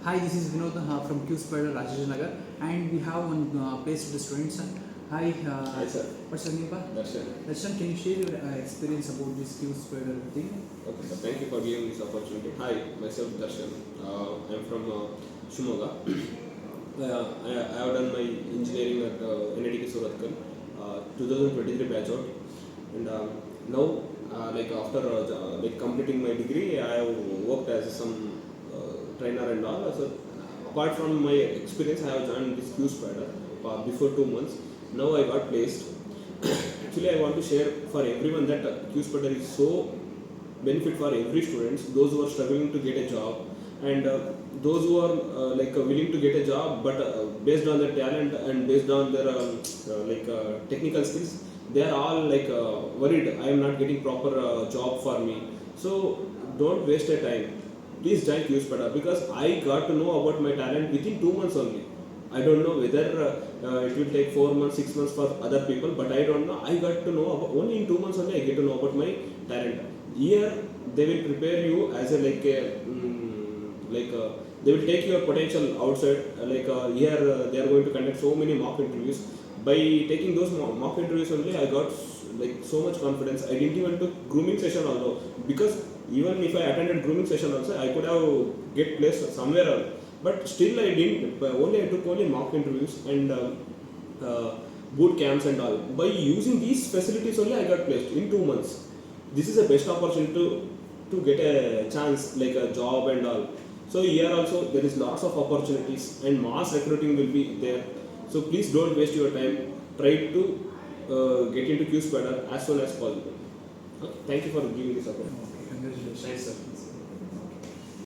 Hi, this is Vinod from PySpiders Rajajinagar, and we have one place to the students. Hi, Hi sir, what's your name? Pa? Darshan. Darshan, can you share your experience about this PySpider thing? Okay sir, thank you for giving this opportunity. Hi, myself Darshan. I'm from Shumoga. I have done my engineering at NIT Surathkal, 2023 batch out, and now after completing my degree, I have worked as some trainer and all. So apart from my experience, I have joined this PySpider before 2 months. Now I got placed. Actually, I want to share for everyone that PySpiders is so benefit for every students, those who are struggling to get a job, and those who are willing to get a job, but based on their talent and based on their technical skills, they are all worried. I am not getting proper job for me. So don't waste your time. Please join PySpiders because I got to know about my talent within 2 months only. I don't know whether it will take 4 months, 6 months for other people, but I don't know. I got to know about, only in 2 months only I get to know about my talent. Here they will prepare you as a they will take your potential outside. Here they are going to conduct so many mock interviews. By taking those mock interviews only, I got so much confidence. I didn't even took grooming session also because even if I attended grooming session also, I could have get placed somewhere else. But still I didn't. But only I took only mock interviews and boot camps and all. By using these facilities only, I got placed in 2 months. This is the best opportunity to get a chance like a job and all. So here also there is lots of opportunities and mass recruiting will be there. So please don't waste your time. Try to get into PySpiders as soon as possible. Okay. Thank you for giving this opportunity. Okay, congratulations. Thanks, sir.